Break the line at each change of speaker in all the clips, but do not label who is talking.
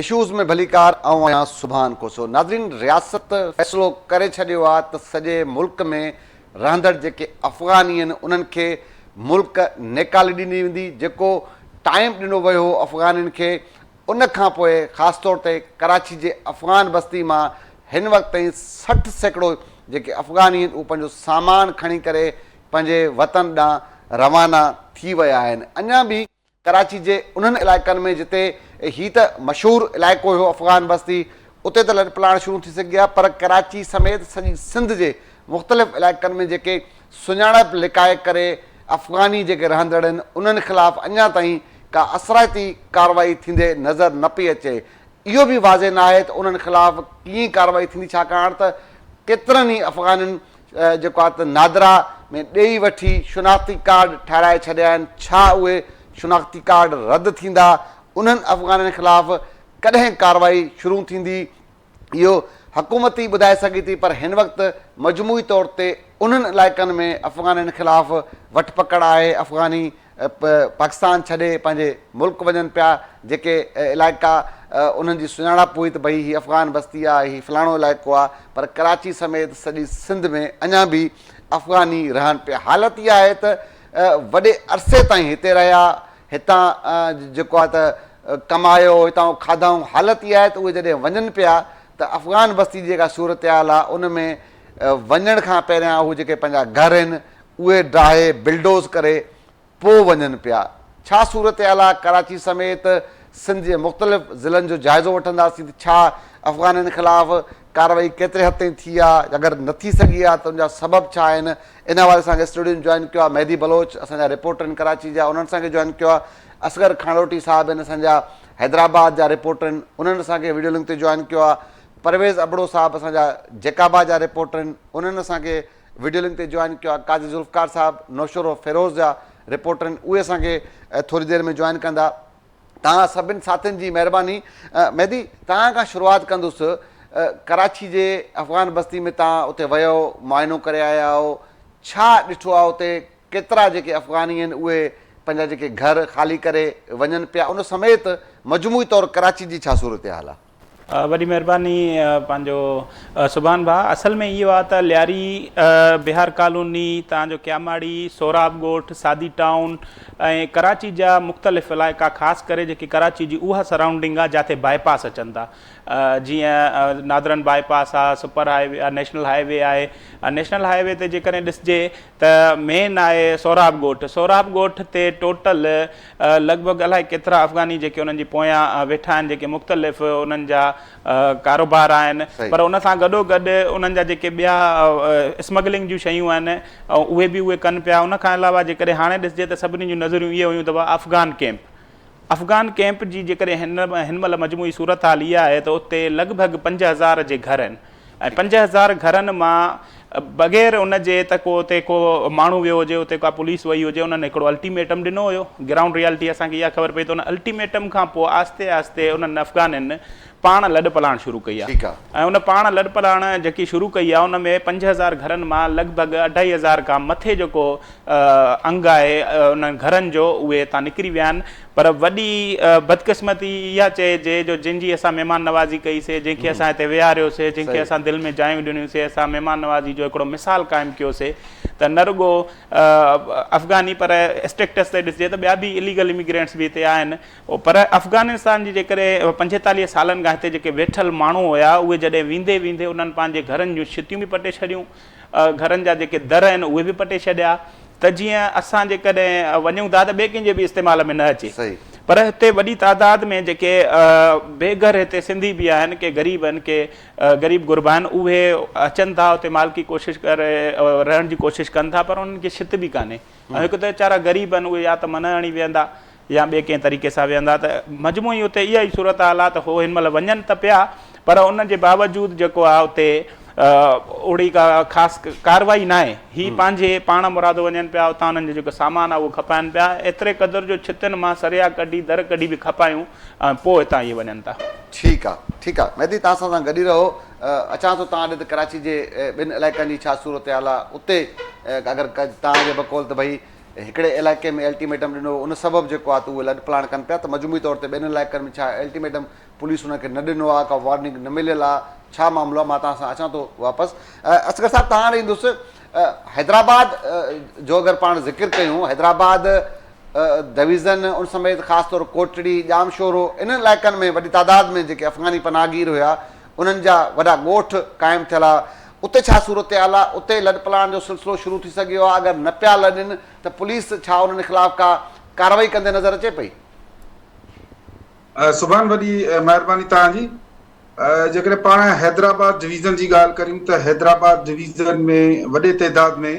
Issues में भलीकार आऊं आहियां सुभान कोसो। नाज़रीन, रियासत फ़ैसिलो करे छॾियो आहे त सॼे मुल्क में रहंदड़ जेके अफ़गानी आहिनि उन्हनि खे मुल्क नेकाली ॾिनी वेंदी। जेको टाइम ॾिनो वियो हो अफ़गानियुनि खे, उन खां पोइ ख़ासि तौर ते कराची जे अफ़गान बस्ती मां हिन वक़्त ताईं 60% जेके अफ़गानी आहिनि उहे पंहिंजो सामान खणी करे पंहिंजे वतन ॾांहुं रवाना थी विया आहिनि। अञा बि कराची जे उन्हनि इलाइक़नि में जिते ही त मशहूरु इलाइक़ो हुयो अफ़गान बस्ती, उते त लॾपलाण शुरू थी सघी आहे, पर कराची समेत सॼी सिंध जे मुख़्तलिफ़ इलाइक़नि में जेके सुञाणप लिकाए करे अफ़गानी जेके रहंदड़ आहिनि उन्हनि ख़िलाफ़ु अञा ताईं का असराइती कार्रवाई थींदे नज़र न पई अचे। इहो बि वाज़े न आहे त उन्हनि ख़िलाफ़ु कीअं कार्रवाई थींदी, छाकाणि त केतिरनि ई अफ़गानियुनि जेको आहे त नादरा में ॾेई वठी शिनाख़्ती कार्ड ठाहिराए छॾिया आहिनि। छा उहे शिनाख़्ती कार्ड रद्द थींदा, उन्हनि अफ़गाननि ख़िलाफ़ु कॾहिं कार्रवाई शुरू थींदी, इहो हुकूमत ई ॿुधाए सघे थी। पर हिन वक़्तु मजमूई तौर ते उन्हनि इलाइक़नि में अफ़गाननि ख़िलाफ़ु वठ पकड़ आहे। अफ़गानी पाकिस्तान छॾे पंहिंजे मुल्क वञनि पिया। जेके इलाइक़ा उन्हनि जी सुञाणप हुई त भई हीअ अफ़गान बस्ती आहे, हीअ फलाणो इलाइक़ो आहे, पर कराची समेत सॼी सिंध में अञा बि अफ़गानी रहनि पिया। हालत इहा आहे त वॾे अरसे ताईं हिते रहिया, हितां जेको आहे त कमायो, हितां खाधऊं। हालत इहा आहे त उहे जॾहिं वञनि पिया त अफ़गान बस्ती जी जेका सूरत हाल आहे उन में वञण खां पहिरियां उहे जेके पंहिंजा घर आहिनि उहे ड्राहे बिल्डोज़ करे पोइ वञनि पिया। छा सूरत हाल आहे कराची समेत सिंध जे मुख़्तलिफ़ ज़िलनि जो जाइज़ो वठंदासीं त छा अफ़गाननि ख़िलाफ़ु कार्रवाई केतिरे हद ताईं थी आहे, अगरि न थी सघी आहे त उनजा सबब छा आहिनि। इन वारे असांखे स्टूडियो में जॉइन कयो आहे मेहदी बलोच, असांजा रिपोर्टर आहिनि कराची जा, उन्हनि असांखे जॉइन कयो आहे। असगर खानोटी साहिबु आहिनि, असांजा हैदराबाद जा रिपोर्टर आहिनि, उन्हनि असांखे वीडियो लिंक ते जॉइन कयो आहे। परवेज़ अबड़ो साहिबु असांजा जेकाबाद जा रिपोर्टर आहिनि, उन्हनि असांखे वीडियो लिंक ते जॉइन कयो आहे। काज़ी ज़ुल्फ़कार साहिबु नौशरो फ़िरोज़ जा रिपोर्टर आहिनि, उहे असांखे थोरी देरि में जॉइन कंदा। तव्हां सभिनी साथियुनि जी महिरबानी। मेहदी, तव्हां खां शुरूआति कंदुसि। कराची जे अफ़गान बस्ती में तव्हां उते वियो, मुआइनो करे आया आहियो, छा ॾिठो आहे उते? केतिरा जेके अफ़गानी आहिनि उहे पंहिंजा जेके घर ख़ाली करे वञनि पिया, उन समेत मजमूई तौरु कराची जी छा सूरत हाल आहे?
वॾी महिरबानी पंहिंजो सुभान भाउ। असल में इहो आहे त लियारी, बिहार कॉलोनी, तव्हांजो क्यामाड़ी, सोराब ॻोठ, सादी टाउन ऐं कराची जा मुख़्तलिफ़ इलाइक़ा, ख़ासि करे जेकी कराची जी उहा सराउंडिंग आहे जिते बाईपास अचनि था। जीअं नादरन बाईपास आहे, सुपर हाईवे आहे, नेशनल हाईवे आहे। नेशनल हाईवे ते जेकॾहिं ॾिसिजे त मेन आहे सोराब ॻोठ। सोराब ॻोठ ते टोटल लॻभॻि अलाए केतिरा अफ़गानी जेके उन्हनि जी पोयां वेठा आहिनि, जेके मुख़्तलिफ़ उन्हनि जा कारोबार आहिनि। पर उन सां गॾोगॾु उन्हनि जा जेके ॿिया स्मगलिंग जूं शयूं आहिनि उहे बि उहे कनि पिया। उन खां अलावा जेकॾहिं हाणे ॾिसिजे त सभिनी जूं नज़रियूं इहे हुयूं त अफ़गान कैम्प। अफ़गान कैम्प जी जेकॾहिं हिन महिल मजमूई सूरत हाल इहा आहे त उते लॻभॻि 5000 जे घर आहिनि ऐं 5000 घरनि मां बग़ैर उन जे त को उते को माण्हू वियो हुजे, उते का पुलिस वई हुजे, उन्हनि हिकिड़ो अल्टीमेटम ॾिनो हुयो। ग्राउंड रियालिटी असांखे इहा ख़बर पई त उन अल्टीमेटम खां पोइ आहिस्ते आहिस्ते उन्हनि अफ़गाननि पाण लॾ पलाण शुरू कई आहे। ऐं उन पाण लॾ पलाण जेकी शुरू कई आहे उन में 5000 घरनि मां लॻभॻि 2500 खां मथे जेको अंग आहे उन्हनि घरनि जो, उहे हितां निकिरी विया आहिनि। पर वॾी बदकिस्मती इहा चइजे जो जिनजी असां महिमान नवाज़ी कईसीं, जंहिंखे असां हिते विहारियोसीं, जंहिंखे असां दिलि में जायूं ॾिनियूंसीं, असां महिमान नवाज़ी जो हिकिड़ो मिसाल क़ाइमु कयोसीं, त न रुॻो अफ़गानी पर स्टेटस ते ॾिसिजे त ॿिया बि इलीगल इमिग्रेंट्स बि हिते आहिनि। पर अफ़गानिस्तान जी जेकॾहिं 45 सालनि खां हिते जेके वेठल माण्हू हुया, उहे जॾहिं वेंदे वेंदे उन्हनि पंहिंजे घरनि जूं छितियूं बि पटे छॾियूं, घरनि जा जेके दर आहिनि उहे बि पटे छॾिया, त जीअं असां जेकॾहिं वञूं था त ॿिए कंहिंजे बि इस्तेमाल में न अचे। पर हिते वॾी तादाद में जेके बेघर हिते सिंधी बि आहिनि, के ग़रीब आहिनि, के ग़रीब गुरबा आहिनि, उहे अचनि था उते मालिकी कोशिशि करे रहण जी कोशिशि कनि था, पर उन्हनि खे छित बि कान्हे। ऐं हिकु त वीचारा ग़रीब आहिनि, उहे या त मन हणी वेहंदा या ॿिए कंहिं तरीक़े सां वेहंदा। त मजमूई उते इहा ई सूरत हाल आहे त हो हिन महिल वञनि त पिया, पर उन जे बावजूदि जेको आहे उते ओड़ी का ख़ासि कार्रवाई न आहे। ही पंहिंजे पाण मुरादो वञनि पिया, उतां उन्हनि जो जेको सामान आहे उहो खपाइनि पिया। एतिरे क़दुरु जो छितियुनि मां सरिया कढी दर कढी बि खपायूं ऐं पोइ हितां इहे वञनि था।
ठीकु आहे, ठीकु आहे मेहदी, तव्हां सां गॾु ई रहो। अचां थो तव्हां ॾे त कराची जे ॿिनि इलाइक़नि जी छा सूरत हाल आहे उते। अगरि तव्हांजे बकौल त भई हिकिड़े इलाइक़े में अल्टीमेटम ॾिनो, उन सबबु जेको आहे त उहे लॾपलाण कनि पिया, त मजमूई तौर ते ॿियनि इलाइक़नि में छा अल्टीमेटम पुलिस उनखे न ॾिनो आहे, का वार्निंग न मिलियल आहे, छा मामिलो आहे? मां तव्हां सां अचां थो वापसि। असगर साहिबु तव्हां हाणे ईंदुसि, हैदराबाद जो अगरि पाण ज़िक्र कयूं, हैदराबाद डिवीज़न उन समेत ख़ासि तौर कोटड़ी, जामशोरो, इन इलाइक़नि में वॾी तादाद में जेके अफ़गानी पनाहगीर हुया उन्हनि जा वॾा ॻोठ क़ाइमु थियल आहे। उते छा सूरत हाल आहे? उते लॾपलाण जो सिलसिलो शुरू थी सघियो आहे? अगरि न पिया लॾनि त पुलिस छा उन्हनि ख़िलाफ़ का कार्रवाई कंदे नज़र अचे पई?
सुभाणे वॾी महिरबानी तव्हांजी। जेकॾहिं पाण हैदराबाद डिवीज़न जी ॻाल्हि करियूं त हैदराबाद डिवीज़न में वॾे तइदाद में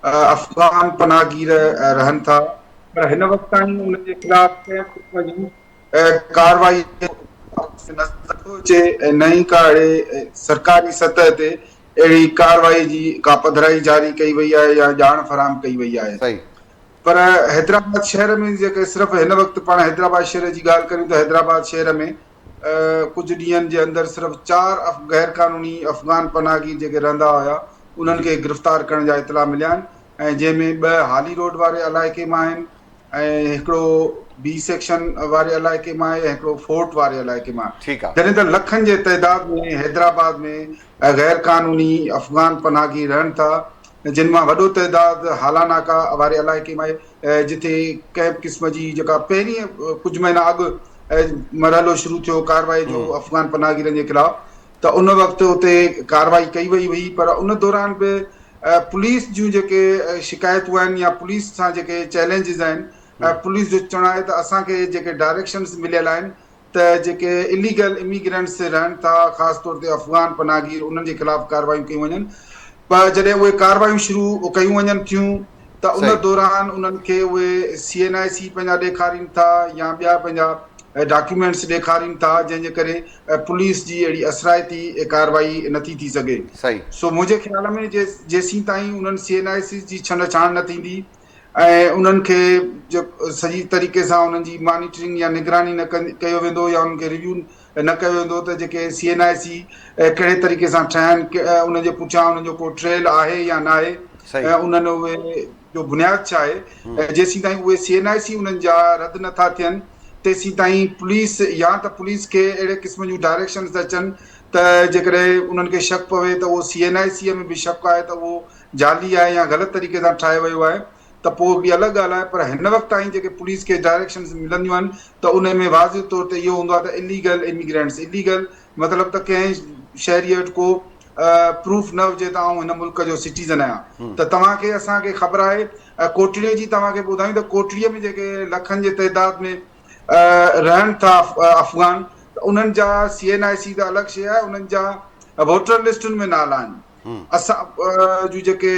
अफ़गान पनाहगीर रहनि था, पर हिन वक़्त ताईं उन जे ख़िलाफ़ कंहिं क़िस्म जी कार्रवाई नथो अचे, न ई का अहिड़े सरकारी सतह ते अहिड़ी कार्रवाई जी का पधिराई जारी कई वई आहे या ॼाण फराहम कई वई आहे। पर हैदराबाद शहर में जेके सिर्फ़ु हिन वक़्तु पाण हैदराबाद शहर जी ॻाल्हि करियूं त हैदराबाद शहर में कुझु ॾींहंनि जे अंदरि सिर्फ़ु 4 गैर क़ानूनी अफ़गान पनाहगीर जेके रहंदा हुया उन्हनि खे गिरफ़्तार करण जा इतला मिलिया आहिनि, ऐं जंहिंमें 2 हाली रोड वारे इलाइक़े मां आहिनि ऐं हिकिड़ो बी सेक्शन वारे इलाइक़े मां आहे ऐं हिकिड़ो फोर्ट वारे इलाइक़े मां। जॾहिं त लखनि जे तइदाद में हैदराबाद में गैर क़ानूनी अफ़गान पनाहगीर रहनि था, जिन मां वॾो तइदाद हालानाका वारे इलाइक़े में जिथे कंहिं क़िस्म जी जेका पहिरीं कुझु महीना अॻु मरहलो शुरू थियो कार्रवाई जो अफ़गान पनाहगीरनि जे ख़िलाफ़, त उन वक़्तु उते कार्रवाई कई वई हुई। पर उन दौरान बि पुलिस जूं जेके शिकायतूं आहिनि या पुलिस सां जेके चैलेंजिस आहिनि, पुलिस जो चवणु आहे त असांखे जेके डायरेक्शन्स मिलियल आहिनि त जेके इलीगल इमिग्रेंट्स रहनि था, ख़ासि तौर ते अफ़गान पनाहगीर, उन्हनि जे ख़िलाफ़ कार्रवायूं कयूं वञनि। पर जॾहिं उहे कार्रवायूं शुरू कयूं वञनि थियूं त उन दौरान उन्हनि खे उहे CNIC पंहिंजा ॾेखारीनि था या ॿिया पंहिंजा डॉक्यूमेंट्स ॾेखारीनि था, जंहिंजे करे पुलिस जी अहिड़ी असराइती कार्रवाई नथी थी सघे। सो मुंहिंजे ख़्याल में जेसीं ताईं उन्हनि CNIC जी छाण न थींदी ऐं उन्हनि खे सॼी तरीक़े सां उन्हनि जी मॉनिटरिंग या निगरानी न कयो वेंदो या उन्हनि खे रिव्यू न कयो वेंदो त जेके CNIC कहिड़े तरीक़े सां ठहिनि, उन जे पुठियां उन्हनि जो को ट्रेल आहे या न आहे, उन्हनि उहे जो बुनियादु छा आहे, जेसीं ताईं उहे CNIC उन्हनि जा रद्द नथा थियनि तेसीं ताईं पुलिस या त पुलिस खे अहिड़े क़िस्म जूं डायरेक्शन्स अचनि त जेकॾहिं उन्हनि खे शक पवे त उहो CNIC में बि शक आहे त उहो जाली आहे या ग़लति तरीक़े सां ठाहे वियो आहे त पोइ बि अलॻि ॻाल्हि आहे। पर हिन वक़्तु ताईं जेके पुलिस खे डायरेक्शन्स मिलंदियूं आहिनि त उन में वाज़िह तौर ते इहो हूंदो आहे त इलीगल इमिग्रेंट्स, इलीगल मतिलबु त कंहिं शहरी वटि को प्रूफ न हुजे त आउं हिन मुल्क जो सिटीज़न आहियां। त तव्हांखे असांखे ख़बर आहे कोटड़ीअ जी, तव्हांखे ॿुधायूं त कोटड़ीअ में जेके लखनि जे तइदाद में रहनि था अफ़गान, त उन्हनि जा CNIC त अलॻि शइ आहे, उन्हनि जा वोटर लिस्टुनि में नाला आहिनि। असां जूं जेके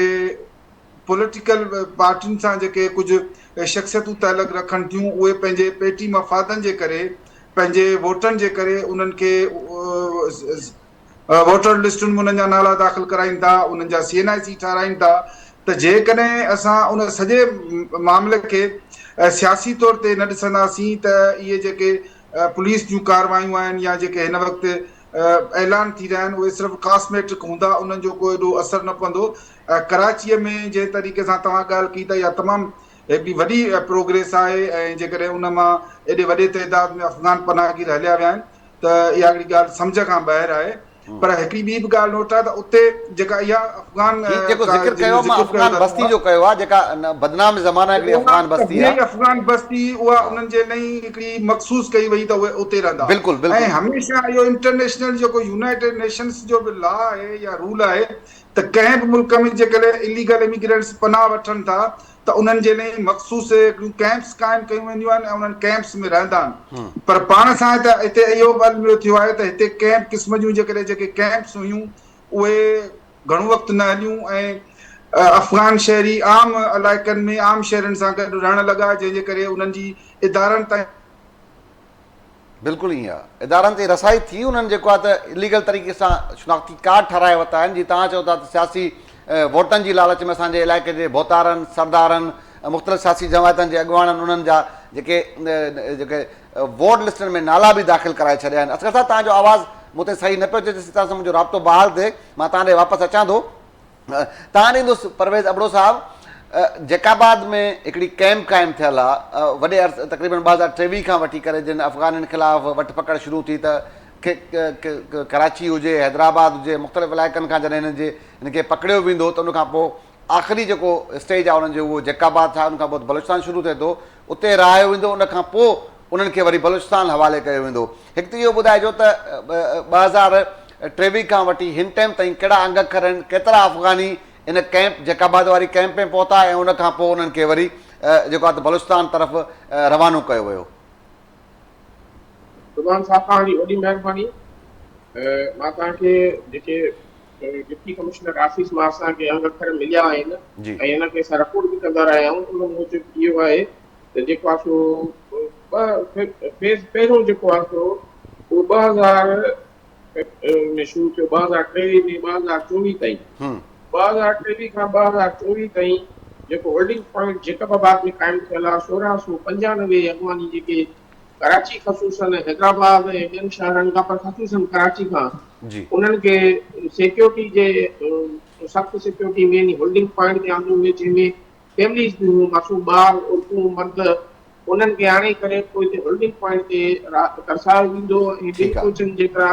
पॉलिटिकल पार्टियुनि सां जेके कुझु शख़्सियतूं तइलुक़ रखनि थियूं, उहे पंहिंजे पेटी मफ़ादनि जे करे, पंहिंजे वोटनि जे करे उन्हनि खे वोटर लिस्टुनि में उन्हनि जा नाला दाख़िल कराइनि था, उन्हनि जा CNIC ठाराइनि था। त जेकॾहिं असां उन सॼे मामले खे सियासी तौर ते न ॾिसंदासीं त इहे जेके पुलिस जूं कार्रवायूं आहिनि या जेके हिन वक़्तु ऐलान थी रहिया आहिनि उहे सिर्फ़ु कॉस्मेटिक हूंदा, उन्हनि जो को एॾो असरु न पवंदो। कराचीअ में जंहिं तरीक़े सां तव्हां ॻाल्हि कई त इहा तमामु हिकिड़ी वॾी प्रोग्रेस आहे, ऐं जेकॾहिं उन मां एॾे वॾे तइदाद में अफ़गान पनाहगीर हलिया विया आहिनि त इहा हिकिड़ी ॻाल्हि सम्झ खां ॿाहिरि आहे। पर हिकिड़ी ॿी बि ॻाल्हि नोट आहे त उते जेका इहा अफ़गान
जेको ज़िक्र कयो मां अफ़गान बस्ती जो कयो आहे, जेका बदनाम ज़माना हिकिड़ी अफ़गान बस्ती आहे,
अफ़गान बस्ती उहा उन्हनि जे लाइ हिकिड़ी मख़सूस कई वई त उहे उते रहंदा।
बिल्कुलु
ऐं हमेशह इहो इंटरनेशनल जेको यूनाइटेड नेशंस जो बि लॉ आहे या रूल आहे त कंहिं बि मुल्क में जेकॾहिं इलीगल इमिग्रेंट्स पनाह वठनि था त उन्हनि जे लाइ मख़सूस कैंप्स क़ाइमु कयूं वेंदियूं आहिनि ऐं उन्हनि कैंप्स में रहंदा आहिनि। पर पाण सां त हिते इहो बि थियो आहे त हिते कंहिं क़िस्म जूं जेकॾहिं जेके कैंप्स हुयूं उहे घणो वक़्तु न हलियूं ऐं अफ़गान शहरी आम इलाइक़नि में आम शहरनि सां गॾु रहणु लॻा, जंहिंजे करे उन्हनि जी इदारनि ताईं
बिल्कुलु ईअं आहे, इदारनि ते रसाई थी। उन्हनि जेको आहे त इलीगल तरीक़े सां शिनाख़ती कार्ड ठाराए वरिता आहिनि। जीअं तव्हां चओ था त सियासी वोटनि जी लालच में असांजे इलाइक़े जे बोतारनि, सरदारनि, मुख़्तलिफ़ सियासी जमायतनि जे अॻुवाणनि उन्हनि जा जेके वोट लिस्टनि में नाला बि दाख़िल कराए छॾिया आहिनि। असगर साहिबु तव्हांजो आवाज़ु मूं ते सही न पियो अचे, जेसीं तव्हां सां मुंहिंजो राब्तो बहाल थिए मां तव्हां ॾे वापसि अचां थो। तव्हां ॾे ईंदुसि परवेज़ अबड़ो साहिबु। जैकाबाद में हिकिड़ी कैंप क़ाइमु थियल आहे वॾे अर्स तक़रीबन 2023 खां वठी करे जिन अफ़गाननि ख़िलाफ़ वठ पकड़ शुरू थी त कराची हुजे हैदराबाद हुजे मुख़्तलिफ़ इलाइक़नि खां जॾहिं हिनखे पकड़ियो वेंदो त उनखां पोइ आख़िरी जेको स्टेज आहे उन्हनि जो उहो जैकाबाद आहे, उनखां पोइ बलूचिस्तान शुरू थिए थो, उते रहायो वेंदो, उनखां पोइ उन्हनि खे वरी बलूचिस्तान हवाले कयो वेंदो। हिकु त इहो ॿुधाइजो त 2023 खां वठी हिन टाइम ताईं कहिड़ा अंग अखर आहिनि, केतिरा अफ़गानी इन कैंप जैकाबाद वारी कैंप में पहुता ऐं उनखां पोइ उन्हनि खे वरी जेको आहे बलूचिस्तान तरफ़ रवानो कयो वियो।
सुभान साहब तव्हांजी वॾी महिरबानी। मां तव्हांखे जेके डिप्टी कमिश्नर ऑफिस मां असांखे अंग अखर मिलिया आहिनि ऐं हिनखे असां रिपोर्ट बि कंदा रहिया आहियूं, उन मूजिबि इहो आहे त जेको आहे सो पहिरियों जेको आहे सो उहो 2000 में शुरू थियो, 2023 में 2024 ताईं 2023 खां 2024 ताईं जेको होल्डिंग पॉइंट जैकबाबाद में क़ाइमु थियल आहे 1695 अॻवानी जेके कराची ख़सूसन हैदराबाद ऐं ॿियनि शहरनि खां पर ख़सूसन कराची खां उन्हनि खे सिक्योरिटी जे सख़्तु सिक्योरिटी में होल्डिंग पॉइंट ते आंदो हुयो, जंहिंमें फैमिलीज़ बि हुयूं, मासूम ॿार औरतूं मर्द, उन्हनि खे आणे करे पोइ हिते होल्डिंग पॉइंट ते तरसायो वेंदो ऐं ॿिनि कोचनि जेका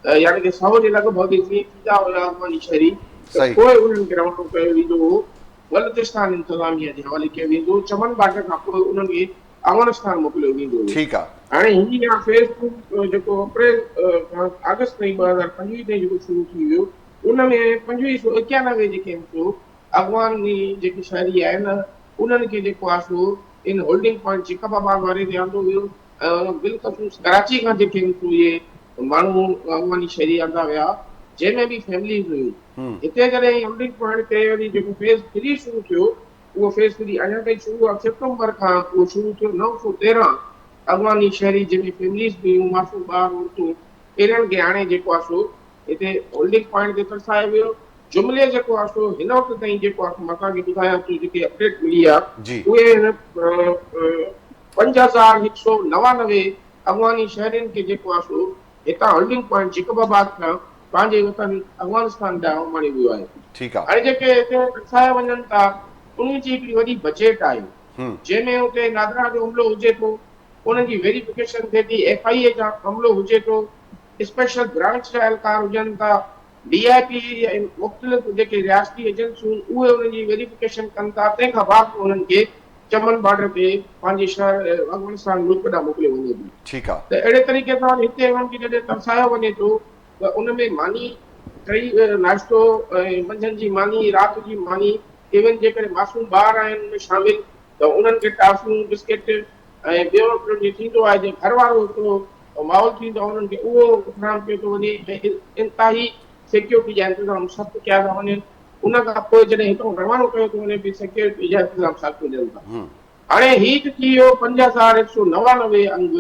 यानी कि 100 जे लॻभॻि जीअं थींदा हुया अफ़गानी शहरी, पोइ उन्हनि खे रवानो कयो वेंदो हो, बलूचिस्तान इंतज़ामिया जे हवाले कयो वेंदो, चमन बार्डर खां पोइ उन्हनि खे अफ़गानिस्तान मोकिलियो वेंदो हो।
ठीकु आहे।
हाणे हीअं फेज़ 2 जेको अप्रैल अगस्त ताईं 2025 ताईं जेको शुरू थी वियो, उनमें 2591 जेके आहिनि सो अफ़गानी जेके शहरी आहिनि उन्हनि खे जेको आहे सो इन होल्डिंग पॉइंट जैकबाबाद वारे ते आंदो वियो ऐं बिलख़सूस कराची खां जेके आहिनि सो इहे माण्हू अफ़गानी शहरी आंदा विया, जंहिंमें बि फैमिलीज़ हुयूं। हिते जॾहिं होल्डिंग पॉइंट ते वरी जेको फेज़ 3 शुरू थियो, उहो फेज़ 3 अञा ताईं शुरू आहे, सेप्टेम्बर खां उहो शुरू थियो। 913 अफ़गानी शहरी जंहिंमें फैमिलीज़ बि हुयूं, मासूम ॿार औरतूं, इन्हनि खे हाणे जेको आहे सो हिते होल्डिंग पॉइंट ते तरसायो वियो। जुमिले जेको आहे सो हिन वक़्त ताईं जेको आहे मां तव्हांखे ॿुधायां थो, जेके अपडेट मिली आहे उहे 5199 अफ़गानी शहरियुनि खे जेको आहे सो हितां होल्डिंग पॉइंट जैकबाबाद खां पंहिंजे वतन अफ़गानिस्तान ॾांहुं मोकिलियो वियो आहे।
ठीकु आहे।
हाणे जेके हिते तरसाया वञनि था उन जी हिकिड़ी वॾी बजट आहे, जंहिंमें हुते नादरा जो हमलो हुजे थो, उन्हनि जी वेरिफिकेशन थिए थी, FIA जा हमलो हुजे थो, स्पेशल ब्रांच जा एहलकार हुजनि था, DIP ऐं मुख़्तलिफ़ जेके रियासती एजेंसियूं उहे उन्हनि जी वेरिफिकेशन कनि था, तंहिंखां बाद उन्हनि खे चमन बॉर्डर ते पंहिंजे शहर अफ़गानिस्तान मुल्क ॾांहुं मोकिलियो वञे थो।
ठीकु आहे।
त अहिड़े तरीक़े सां हिते उन्हनि खे जॾहिं तरसायो वञे थो त उन में मानी टई नाश्तो ऐं मंझंदि जी मानी, राति जी मानी, इवन जेकॾहिं मासूम ॿार आहिनि उन में शामिल त उन्हनि खे टाफ़ियूं बिस्किट ऐं ॿियो जीअं थींदो आहे जे घर वारो हिकिड़ो माहौल थींदो आहे उन्हनि खे उहो विकिणाइण पियो थो वञे ऐं इंतिहाई सिक्योरिटी जा इंतज़ाम सख़्तु कया था वञनि। उन खां पोइ जॾहिं हितां रवानो कयो थो वञे बि सिक्योरिटी जा इंतज़ाम सख़्तु हुजनि था। हाणे हीअ त थी वियो 5199 अंग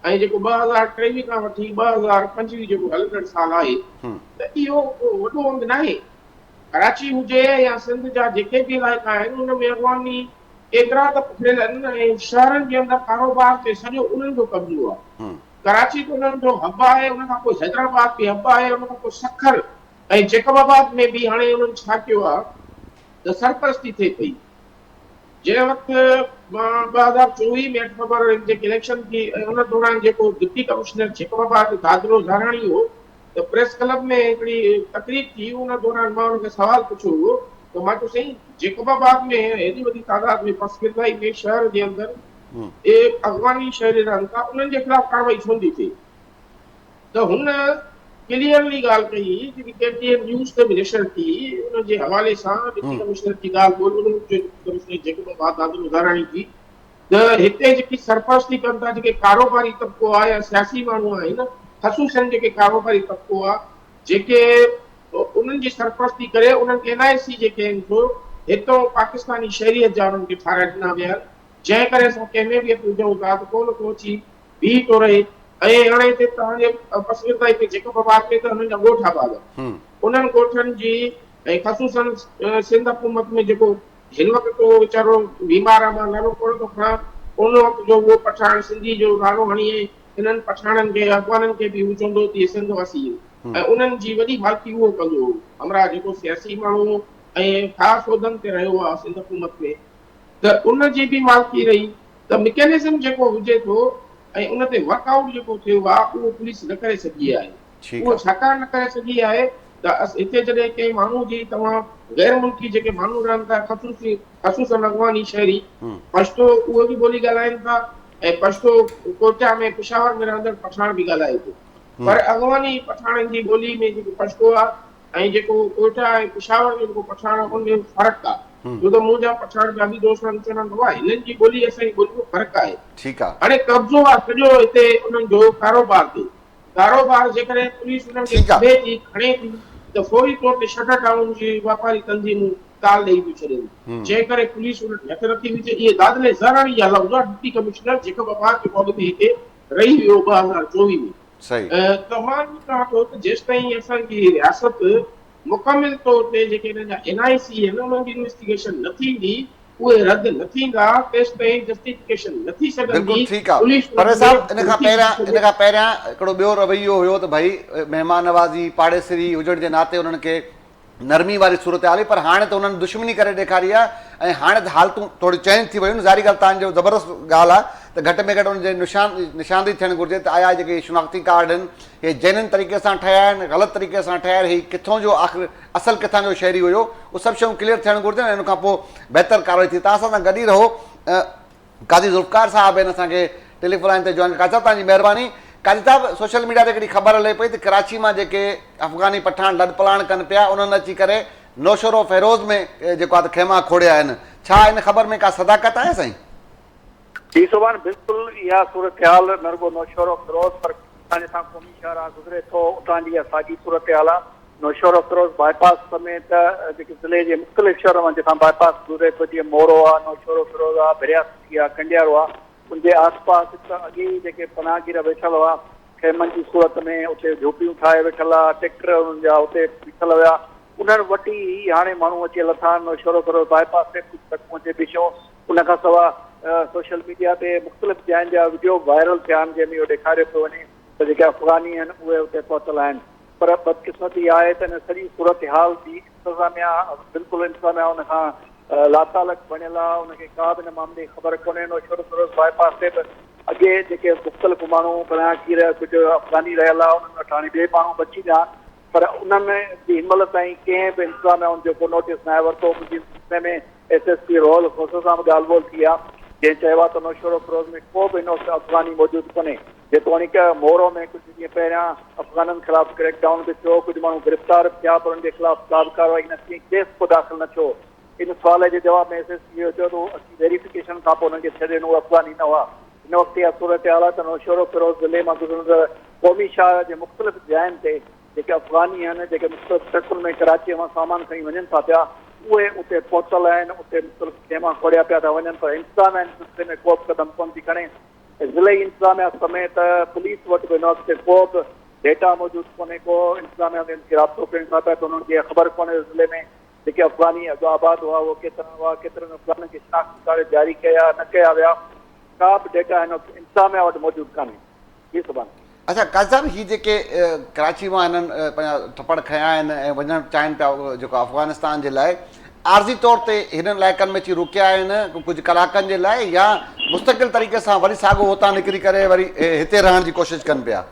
ऐं जेको 2023 खां वठी 2025 जेको हलंदड़ साल आहे त इहो वॾो अंग न आहे। कराची हुजे या सिंध जा जेके बि इलाइक़ा आहिनि उन में अफ़गानी एतिरा त पखिड़ियल आहिनि ऐं शहरनि जे अंदरि कारोबार ते सॼो उन्हनि जो कब्ज़ो आहे। कराची त उन्हनि जो हब आहे, उन खां पोइ हैदराबाद बि हब आहे, उन खां पोइ सखर ऐं जैकबाबाद में बि हाणे उन्हनि छा कयो आहे त सरपरस्ती थिए पई। जंहिं वक़्तु 2024 में अक्टूबर जेके इलेक्शन थी ऐं उन दौरान जेको डिप्टी कमिश्नर जैकबाबाद दादरो ज़ाराणी हो त प्रेस क्लब में हिकिड़ी तकरीब थी, उन दौरान मां हुनखे सवाल पुछियो हुओ त मां चयो साईं जैकबाबाद में हेॾी वॾी तादाद में पसकिरदाई में शहर जे अंदरि अफ़गानी शहरी रहनि था, उन्हनि जे ख़िलाफ़ कार्रवाई छो नथी थिए? त हुन क्लियरली ॻाल्हि कई जेकी KTN न्यूज़ ते बि नशर थी, उन जे हवाले सां डिप्टी कमिश्नर जी ॻाल्हि ॿोलूं कमिश्नर जैकबाबाद दादरो ज़ाराणी थी त हिते जेकी सरपरस्ती कनि था जेके कारोबारी तबिको आहे या सियासी माण्हू आहिनि, ख़सूसन जेके कारोबारी तबिको आहे जेके उन्हनि जी सरपरस्ती करे उन्हनि खे NIC जेके आहिनि सो हितां पाकिस्तानी शहरियत जा उन्हनि खे ठाराए ॾिना विया, जंहिं करे असां कंहिंमें बि हुजूं था त को न को अची बीह थो रहे। ऐं हाणे हिते तव्हांजे पसंदीदा हिते जैकबाबाद में त हुननि जा ॻोठ आबाद आहे, उन्हनि ॻोठनि जी ऐं ख़सूसन सिंध हुकूमत में जेको हिन वक़्तु वीचारो बीमार आहे, मां नालो कोन थो खणां, उन वक़्तु जो उहो पठान सिंधी जो नालो हणी हिननि पठाननि खे अफ़गाननि खे बि हू चवंदो त इहे सिंध वासी ऐं उन्हनि जी वॾी मालिकी उहो कंदो हो। हमरा जेको सियासी माण्हू ऐं ख़ासि उहिदनि ते रहियो आहे सिंध हुकूमत में, त उन जी बि मालिकी रही। त मैकेनिज़म जेको हुजे थो ऐं उन ते वर्कआउट जेको थियो आहे उहो पुलिस न करे सघी आहे।
ठीकु
उहो
आहे।
छाकाणि न करे सघी आहे त हिते जॾहिं कंहिं माण्हू जी तव्हां गैर मुल्की जेके माण्हू रहनि था, ख़सूसन अफ़गानी शहरी पश्तो उहो बि ॿोली ॻाल्हाइनि था ऐं पश्तो कोटा में पिशावर में रहंदड़ पठान बि ॻाल्हाए थो, पर अफ़गानी पठाननि जी ॿोली में जेको पश्तो आहे ऐं जेको कोटा ऐं पिशावर में जेको पठान आहे उनमें फ़र्क़ु आहे। छो त मुंहिंजा पठान ॿिया बि दोस्त चवंदो आहे हिननि जी ॿोली असांजी ॿोली में फ़र्क़ु आहे।
ठीकु आहे।
हाणे कब्ज़ो आहे सॼो हिते उन्हनि जो कारोबार ते। कारोबार जेकॾहिं पुलिस उन्हनि खे
ठीकु आहे।
छॾे थी खणे थी त फौरी तौर ते शटर टाउन जी वापारी तंज़ीमूं ताल ॾेई थियूं छॾनि, जंहिं करे पुलिस उन्हनि हथु नथी विझे। इहे दादले ज़राणी जा लफ़्ज़ आहे डिप्टी कमिश्नर जेको बाबा के पद में हिते रही वियो 2024 में।
सही।
त मां इहो चवां थो त जेसिताईं असांजी रियासत मुकमिल तौर ते जेके हिननि जा NIC आहिनि उन्हनि जी इन्वेस्टिगेशन न थींदी, उहे रद्द न थींदा, तेसिताईं जस्टिफिकेशन न थी
बिल्कुलु
सघंदी।
ठीकु आहे।
पुलिस
पर साहब इन खां
नथी
पहिरियां हिकिड़ो ॿियो रवैयो हुयो त भई महिमान नवाज़ी पाड़ेसरी हुजण जे नाते उन्हनि खे नरमी वारी सूरत हाल हुई, पर हाणे त उन्हनि दुश्मनी करे ॾेखारी आहे ऐं हाणे त हालतूं थोड़ी चेंज थी वियूं आहिनि। ज़ाहिरी ॻाल्हि तव्हांजो ज़बरदस्त ॻाल्हि आहे त घटि में घटि हुनजे निशानदेही थियणु घुरिजे त आया जेके शिनाख़्ती कार्ड आहिनि हे जैननि तरीक़े सां ठहिया आहिनि, ग़लति तरीक़े सां ठहिया आहिनि, ही किथां जो आख़िर असल किथां जो शहरी हुयो, उहे सभु शयूं क्लियर थियणु घुरिजनि ऐं हुन खां पोइ बहितर कार्रवाई थी। तव्हां सां गॾु ई रहो। काज़ी ज़ुल्फ़कार साहब आहिनि असांखे टेलीफोन लाइन ते जॉइन। काज़ी साहब तव्हांजी महिरबानी। काज़ी साहब सोशल मीडिया ते हिकिड़ी ख़बर हले पई त कराची मां जेके अफ़गानी पठान लॾ पलाण कनि पिया उन्हनि अची करे नौशरो फ़िरोज़ में जेको आहे त खेमा खोड़िया आहिनि। छा इन ख़बर में का सदाकत आहे साईं?
जी सुभाणे बिल्कुलु इहा सूरत हाल न रुगो नौशरो फ़िरोज़ पर असांजे सां क़ौमी शहर गुज़रे थो उतां जी इहा साॻी सूरत हाल आहे। नौशरो फ़िरोज़ बाईपास समेत जेके ज़िले जे मुख़्तलिफ़ शहर मां जितां बाईपास गुज़रे थो, जीअं मोरो आहे, नौशरो फ़िरोज़ आहे, बिरियासी आहे, कंडियारो आहे, उनजे आसपास अॻे ई जेके पनाहगीर वेठल हुआ खेमनि जी सूरत में, उते झोपियूं ठाहे वेठल आहे, ट्रैक्टर उन्हनि जा उते बीठल हुया, उन्हनि वटि ई हाणे माण्हू अची लथा नौशरो फ़िरोज़ बाईपास ते कुझु ट्रकूं अचे बीठियूं। उनखां सवाइ सोशल मीडिया ते मुख़्तलिफ़ जाइनि जा वीडियो वायरल थिया आहिनि जंहिंमें इहो ॾेखारे पियो वञे त जेके अफ़गानी आहिनि उहे उते पहुतल आहिनि। पर बदकिस्मती आहे त हिन सॼी सूरत हाल जी इंतिज़ामिया बिल्कुलु इंतिज़ामिया उनखां लातालक बणियल आहे, उनखे का बि हिन मामले जी ख़बर कोन्हे। नौशरो फ़िरोज़ बाईपास ते बि अॻे जेके मुख़्तलिफ़ माण्हू पनाहगीर कुझु अफ़गानी रहियल आहे उन्हनि वटि हाणे ॿिए माण्हू बची विया आहिनि, पर उनमें हिन महिल ताईं कंहिं बि इंतिज़ामिया उनजो को नोटिस न आहे वरितो। मुंहिंजे में SSP रोहल खोसो सां बि ॻाल्हि ॿोल थी आहे, जंहिं चयो आहे त नौशरो फ़िरोज़ में को बि अफ़गानी मौजूदु कोन्हे। जेतोणीक मोरो में कुझु ॾींहं पहिरियां अफ़गाननि ख़िलाफ़ क्रैकडाउन बि थियो, कुझु माण्हू गिरफ़्तार बि थिया, पर उनजे ख़िलाफ़ का बि कार्रवाई न थी, केस को दाख़िल न थियो। इन सुवाल जे जवाब में SSP इहो चयो त असीं वेरिफिकेशन खां पोइ उन्हनि खे छॾे ॾिनो, अफ़गानी न हुआ। हिन वक़्तु इहा सूरत हाल आहे त नौशरो फ़िरोज़ ज़िले मां गुज़रंदड़ क़ौमी शहर जे मुख़्तलिफ़ जाइनि ते जेके अफ़गानी आहिनि, जेके मुख़्तलिफ़ ट्रकुनि में कराचीअ मां सामान खणी वञनि था पिया, उहे उते पहुतल आहिनि, उते मुख़्तलिफ़ खेमा खोड़िया पिया था वञनि, पर इंतिज़ामिया इन सिलसिले में को बि क़दम कोन थी खणे। ज़िले इंतिज़ामिया समेत पुलिस वटि बि हिन वक़्तु को बि डेटा मौजूदु कोन्हे, को इंतिज़ामिया खे राब्तो कनि था पिया त उन्हनि खे ख़बर कोन्हे ज़िले में जेके अफ़गानी अॻु आबाद हुआ उहो केतिरा हुआ, केतिरनि अफ़गाननि खे शिनाख़्ती कार्ड जारी कया न कया विया, का बि डेटा हिन वक़्तु इंतिज़ामिया वटि मौजूदु कान्हे। जी सुभाणे।
अच्छा काज़ी साहब, ही जेके कराची मां हिननि पंहिंजा थपड़ खया आहिनि ऐं वञणु चाहिनि पिया जेको अफ़गानिस्तान जे लाइ, आर्ज़ी तौर ते हिननि इलाइक़नि में अची रुकिया आहिनि कुझु कलाकनि जे लाइ, या मुस्तक़िल तरीक़े सां वरी साॻियो हुतां निकिरी करे वरी हिते रहण जी कोशिशि कनि पिया?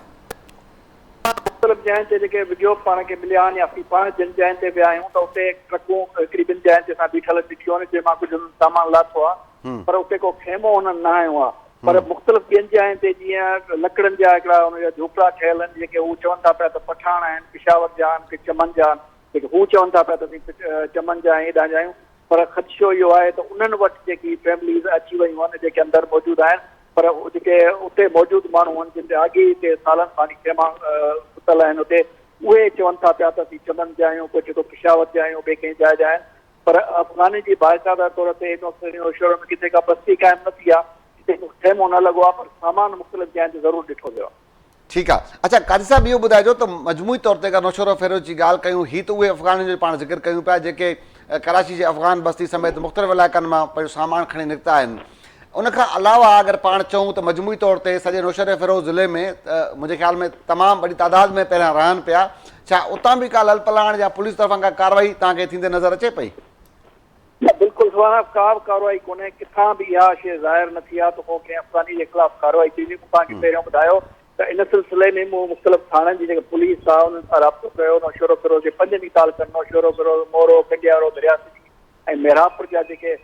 मुख़्तलिफ़ जाइनि ते जेके वीडियो पाण खे मिलिया आहिनि या असीं पाण जिन जाइनि ते विया आहियूं त उते ट्रकूं हिकिड़ी ॿिनि जाइनि ते असां बीठल ॾिठियूं आहिनि जंहिंमां कुझु सामान लाथो आहे, पर उते को खेमो हुननि न आयो आहे। पर मुख़्तलिफ़ ॿियनि जाइनि ते जीअं लकड़नि जा हिकिड़ा हुनजा झोपड़ा ठहियल आहिनि, जेके हू चवनि था पिया त पठान आहिनि, पिशावर जा आहिनि, के चमन जा आहिनि, जेके हू चवनि था पिया त असीं चमन जा आहियूं हेॾां जा आहियूं, पर ख़दशो इहो आहे त उन्हनि वटि जेकी फैमिलीज़ अची वयूं आहिनि जेके अंदरि मौजूदु आहिनि, पर जेके उते मौजूदु माण्हू आहिनि जिन ते अॻे हिते सालनि खां खेमा सुतल आहिनि उते, उहे चवनि था पिया त असीं चमन जा आहियूं, को जेको पिशावर जा आहियूं, ॿिए कंहिं जाइ जा आहिनि, पर अफ़गानी जी बाक़ाइदा तौर ते हिन वक़्तु शहर में किथे का बस्ती क़ाइमु न थी आहे, किथे खेमो न लॻो आहे, पर सामान मुख़्तलिफ़ जाइनि ते ज़रूरु ॾिठो वियो आहे।
ठीकु आहे। अच्छा काज़ी साहब इहो ॿुधाइजो त मजमूई तौर ते अगरि नौशरो फ़िरोज़ जी ॻाल्हि कयूं, ही त उहे अफ़गाननि जो पाण ज़िक्र कयूं पिया जेके कराची जे अफ़गान बस्ती समेत मुख़्तलिफ़ इलाइक़नि मां पंहिंजो सामान खणी निकिता आहिनि, उनखां अलावा अगरि पाण चऊं त मजमूई तौर ते सॼे नौशहर फ़िरोज़ ज़िले में मुंहिंजे ख़्याल में तमामु वॾी तादाद में पहिरियां रहनि पिया, छा उतां बि का ललपलाण या पुलिस तरफ़ां का कार्रवाई तव्हांखे थींदे नज़र अचे पई?
बिल्कुलु सुभाणे का बि कार्रवाई कोन्हे, किथां बि इहा शइ ज़ाहिर न थी आहे त को कंहिं अफ़गानी जे ख़िलाफ़ कार्रवाई थींदी। मूं तव्हांखे पहिरियों ॿुधायो त इन सिलसिले में मूं मुख़्तलिफ़ थाणनि जी जेके पुलिस आहे उन्हनि सां राब्तो कयो। नौशहर फ़िरोज़ जे 5 तालुकनि नौशहर फ़िरोज़, मोरो, कंडियारो, दरियासिटी ऐं मेरापुर जा जेके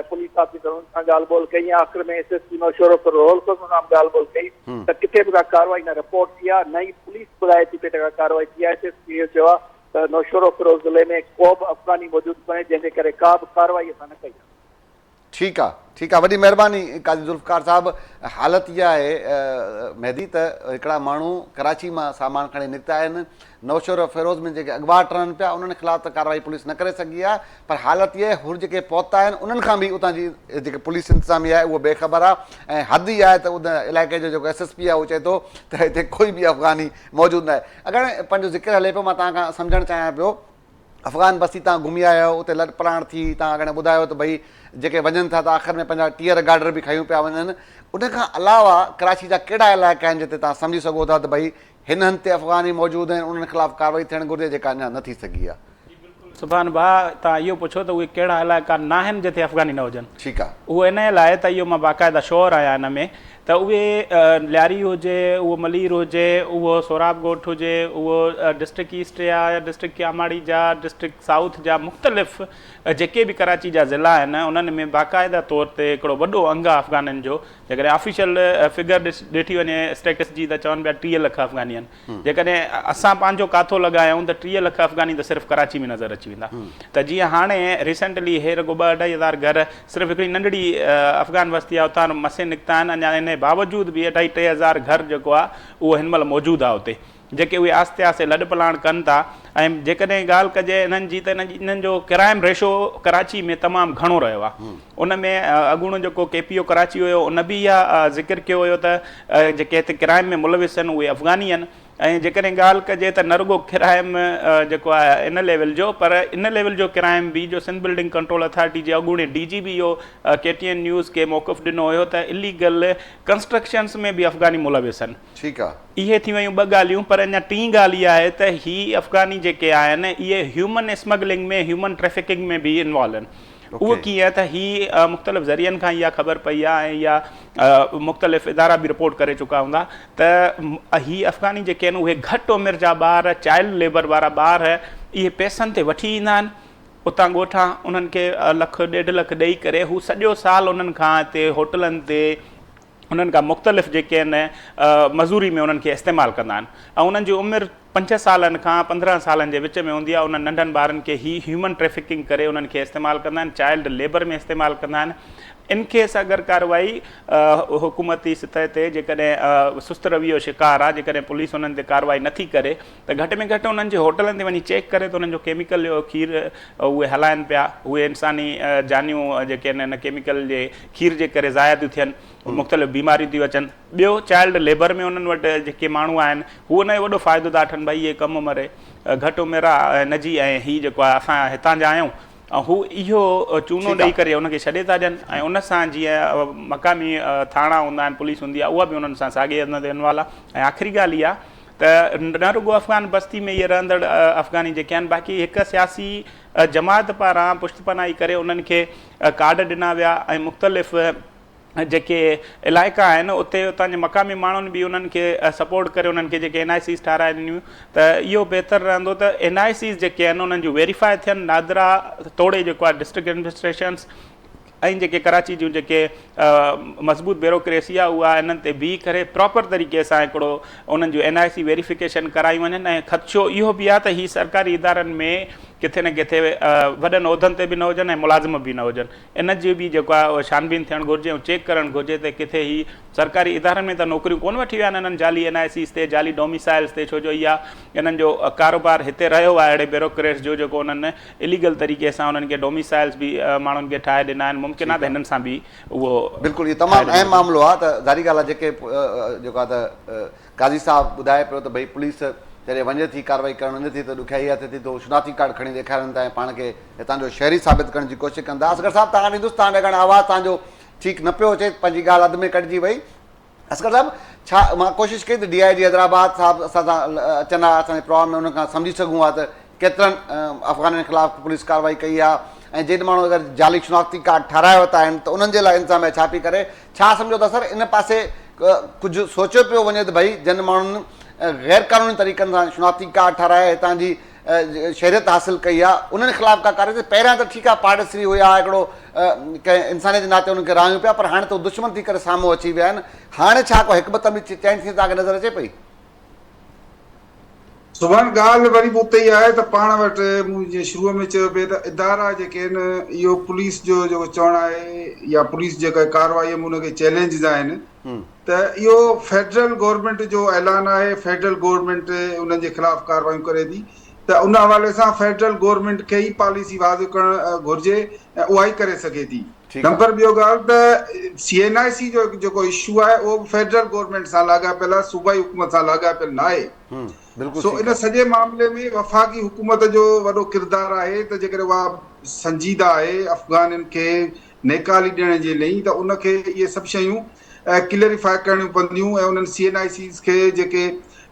पुलिस ऑफिसर उन्हनि सां ॻाल्हि ॿोल कई। आख़िर में एसएसपी नौशहर फ़िरोज़ सां ॻाल्हि ॿोल कई त किथे बि का कार्रवाई न रिपोर्ट थी आहे, न ई पुलिस ॿुधाए थी पई त का कार्रवाई थी आहे। एसएसपी चयो आहे त नौशहर फ़िरोज़ ज़िले में को बि अफ़गानी मौजूदु कोन्हे, जंहिंजे करे का बि कार्रवाई असां न कई आहे।
ठीकु आहे, ठीकु आहे, वॾी महिरबानी काज़ी ज़ुल्फ़कार साहिबु। हालत इहा आहे मेहदी त हिकिड़ा माण्हू कराची मां सामान खणी निकिता आहिनि, नौशहर फ़िरोज़ में जेके अॻवाट रहनि पिया उन्हनि ख़िलाफ़ त कार्रवाई पुलिस न करे सघी आहे, पर हालत इहा आहे हुर जेके पहुता आहिनि उन्हनि खां बि उतां जी जेके पुलिस इंतिज़ामी आहे उहो बेख़बर आहे। ऐं हद ई आहे त उन इलाइक़े जो जेको एसएसपी आहे उहो चए थो त हिते कोई बि अफ़गानी मौजूदु न आहे। अगरि पंहिंजो ज़िक्र हले पियो, मां तव्हां खां सम्झणु चाहियां पियो, अफ़गान बस्ती तव्हां घुमी आया आहियो, उते लॾपलाण थी, तव्हां अगरि ॿुधायो त भई जेके वञनि था त आख़िर में पंहिंजा टीयर गार्डर बि खयूं पिया वञनि। उनखां अलावा कराची जा कहिड़ा इलाइक़ा आहिनि जिते तव्हां सम्झी सघो था त भई हिन हंधि ते अफ़गानी मौजूदु आहिनि, उन्हनि ख़िलाफ़ कार्रवाई थियणु घुरिजे जेका अञा न थी सघी आहे?
सुभाणे भाउ तव्हां इहो पुछो त उहे कहिड़ा इलाइक़ा न आहिनि जिते अफ़गानी न हुजनि।
ठीकु आहे,
उहो इन लाइ त इहो मां बाक़ाइदा शोर आहियां इन में त उहे लियारी हुजे, उहो मलीर हुजे, उहो सोराब ॻोठ हुजे, उहो डिस्ट्रिक्ट ईस्ट या डिस्ट्रिक्ट क्यामाड़ी जा, डिस्ट्रिक्ट साउथ जा मुख़्तलिफ़ जेके बि कराची जा ज़िला आहिनि उन्हनि में बाक़ाइदा तौर ते हिकिड़ो वॾो अंग आहे अफ़गाननि जो। जेकॾहिं ऑफिशियल फिगर ॾिठी वञे स्टेटस जी त चवनि पिया 30 लख अफ़गानी आहिनि। जेकॾहिं असां पंहिंजो काथो लॻायूं त 30 लख अफ़गानी त सिर्फ़ु कराची में नज़र अची वेंदा। त जीअं हाणे रिसेंटली हे रुॻो 2-2.5 हज़ार घर सिर्फ़ु हिकिड़ी नंढड़ी अफ़गान बस्ती आहे उतां मसे निकिता आहिनि। अञा इन बावजूदि बि 2.5-3 हज़ार घर जेको आहे उहो हिन महिल मौजूदु आहे उते, जेके उहे आस्ते आस्ते लॾपलाण कनि था। ऐं जेकॾहिं ॻाल्हि कजे इन्हनि जी त इन्हनि जो क्राइम रेशो कराची में तमामु घणो रहियो आहे। उन में अॻूणो जेको KPO कराची हुयो उन बि इहा ज़िक्र कयो हुयो त जेके हिते क्राइम में मुलविस आहिनि उहे अफ़गानी आहिनि। ऐं जेकॾहिं ॻाल्हि कजे त न रुॻो क्राइम जेको आहे इन लेवल जो, पर इन लेवल जो क्राइम बि जो सिंध बिल्डिंग कंट्रोल अथॉरिटी जे अॻूणे DG बि इहो KTN न्यूज़ खे मौक़िफ़ ॾिनो हुयो त इलीगल कंस्ट्रक्शन्स में बि अफ़गानी मुलविस आहिनि। ठीकु आहे, इहे थी वियूं 2 ॻाल्हियूं। पर अञा टीं ॻाल्हि इहा आहे त ही अफ़गानी जेके आहिनि इहे ह्यूमन स्मगलिंग में, ह्यूमन ट्रैफिकिंग में बि इन्वॉल्व आहिनि। उहो कीअं त ही मुख़्तलिफ़ ज़रियनि खां इहा ख़बर पई आहे ऐं इहा मुख़्तलिफ़ इदारा बि रिपोर्ट करे चुका हूंदा त ही अफ़गानी जेके आहिनि उहे घटि उमिरि जा ॿार, चाइल्ड लेबर वारा ॿार इहे पैसनि ते वठी ईंदा आहिनि उतां ॻोठां, उन्हनि खे 1-1.5 लख ॾेई करे हू सॼो साल उन्हनि खां हिते होटलनि ते उन्हनि खां मुख़्तलिफ़ जेके आहिनि मज़ूरी में उन्हनि खे इस्तेमालु कंदा आहिनि। ऐं उन्हनि जी उमिरि 5 सालनि खां 15 सालनि जे विच में हूंदी आहे। उन्हनि नंढनि ॿारनि खे ही ह्यूमन ट्रैफिकिंग करे उन्हनि खे इस्तेमालु कंदा आहिनि, चाइल्ड लेबर में इस्तेमालु कंदा आहिनि। इन केस अगरि कार्रवाई हुकूमती सतह ते जेकॾहिं सुस्त रवैयो शिकार आहे, जेकॾहिं पुलिस उन्हनि ते कार्रवाई नथी करे त घटि में घटि उन्हनि जे होटलनि ते वञी चेक करे त उन्हनि जो केमिकल जो खीर उहे हलाइनि पिया, उहे इंसानी जानियूं जेके आहिनि इन केमिकल जे खीर जे करे ज़ाया थियूं थियनि, मुख़्तलिफ़ बीमारियूं थियूं अचनि। ॿियो चाइल्ड लेबर में उन्हनि वटि जेके माण्हू आहिनि हू उन जो वॾो फ़ाइदो था वठनि, भई इहे कम उमिरि घटि उमिरि आहे न जी, ऐं हीअ जेको आहे असां हितां जा आहियूं, ऐं हू इहो चूनो ॾेई करे उनखे छॾे था ॾियनि। ऐं उन सां जीअं मक़ामी थाणा हूंदा आहिनि, पुलिस हूंदी आहे, उहा बि उन्हनि सां साॻिए हंध ते इन्वॉल्व आहे। ऐं आख़िरी ॻाल्हि इहा त न रुॻो अफ़गान बस्ती में इहे रहंदड़ अफ़गानी जेके आहिनि, बाक़ी हिकु सियासी जमात पारां पुश्तपनाही करे उन्हनि खे कार्ड ॾिना विया ऐं मुख़्तलिफ़ जेके इलाइक़ा आहिनि उते उतां जे मक़ामी माण्हुनि बि उन्हनि खे सपोर्ट करे उन्हनि खे जेके NICs ठाराए ॾिनियूं त इहो बहितरु रहंदो त NICs जेके आहिनि उन्हनि जूं वेरीफाई थियनि। नादरा तोड़े जेको आहे डिस्ट्रिक्ट एडमिनिस्ट्रेशन्स ऐं जेके कराची जूं जेके मज़बूत ब्यूरोक्रेसी आहे उहा इन्हनि ते बीह करे प्रॉपर तरीक़े सां हिकिड़ो उन्हनि जूं NIC वेरिफिकेशन कराई वञनि। ऐं ख़दशो इहो बि आहे त हीअ सरकारी इदारनि में किथे न किथे वॾनि उहिदनि ते बि न हुजनि ऐं मुलाज़िम बि न हुजनि। इन जी बि जेको आहे उहो छानबीन थियणु घुरिजे ऐं चेक करणु घुरिजे त किथे ही सरकारी इदारनि में त नौकरियूं कोन वठी विया आहिनि इन्हनि जाली NICs ते, जाली डोमिसाइल्स ते, छो जो इहा इन्हनि जो कारोबार हिते रहियो आहे अहिड़े ब्यूरोक्रेट्स जो जेको उन्हनि इलीगल तरीक़े सां उन्हनि खे डोमिसाइल्स बि माण्हुनि खे ठाहे ॾिना आहिनि। मुमकिन आहे त हिननि सां बि उहो
बिल्कुलु इहो तमामु अहम मामिलो आहे। त ज़ाहिरी ॻाल्हि आहे जेके जेको आहे त काज़ी साहब ॿुधाए पियो त भई पुलिस जॾहिं वञे थी कार्रवाई करणु वञे थी त ॾुखियाई थिए थी, तो शिनाख्ती कार्ड खणी ॾेखारनि था ऐं पाण खे हितां जो शहरी साबित करण जी कोशिशि कंदा। असगर साहिबु तव्हां हिंदुस्तान ॾियणु आवाज़ु तव्हांजो ठीकु न पियो अचे, पंहिंजी ॻाल्हि अध में कटिजी वई। असगर साहब, छा मां कोशिशि कई त DIG हैदराबाद साहब असां सां अचनि हा, असांजे प्रोग्राम में, उन खां सम्झी सघूं हा त केतिरनि अफ़गाननि जे ख़िलाफ़ु पुलिस कार्रवाई कई आहे, ऐं जेॾी माण्हू अगरि जाली शनाख़्ती कार्ड ठाराए वरिता आहिनि त उन्हनि जे लाइ इंतिज़ामिया छा पई करे। छा सम्झो था सर, इन पासे कुझु सोचियो पियो वञे त भई जिन माण्हुनि गैर क़ानूनी तरीक़नि सां शनाख़्ती कार्ड ठाराए हितां जी शहरियत हासिल कई आहे, उन्हनि ख़िलाफ़ु का कार्रवाई? पहिरियां त ठीकु आहे, पार्टिसरी हुया, हिकिड़ो कंहिं इंसानियत जे नाते उन्हनि खे रायूं पिया, पर हाणे त दुश्मन थी करे साम्हूं अची विया आहिनि। हाणे छा को हिकु ॿ तबी चैन थी तव्हांखे नज़र अचे पई?
सुभाणे ॻाल्हि वरी बि उते ई आहे त पाण वटि मूं जीअं शुरूअ में चयो पिए त इदारा जेके आहिनि, इहो पुलिस जो जेको चवणु आहे या पुलिस जेका कार्रवाई में उनखे चैलेंजिस आहिनि, त इहो फेडरल गवर्नमेंट जो ऐलान आहे, फेडरल गवर्नमेंट उन्हनि जे ख़िलाफ़ कार्रवाई करे थी, त उन हवाले सां फेडरल गवर्नमेंट खे ई पॉलिसी वाज़ करणु घुरिजे ऐं उहा ई करे सघे थी। नंबर ॿियो ॻाल्हि त CNIC जो जेको इशू आहे उहो फेडरल गवर्नमेंट सां लाॻापियल आहे, सूबाई हुकूमत सां लाॻापियल न आहे। सो इन सॼे मामले में वफ़ाक़ी हुकूमत जो वॾो किरदारु आहे त जेकॾहिं उहा संजीदा आहे अफ़गाननि खे नेकाली ॾियण जे लाइ, त उनखे इहे सभु शयूं क्लियरिफाई करणियूं पवंदियूं ऐं उन्हनि CNICs खे जेके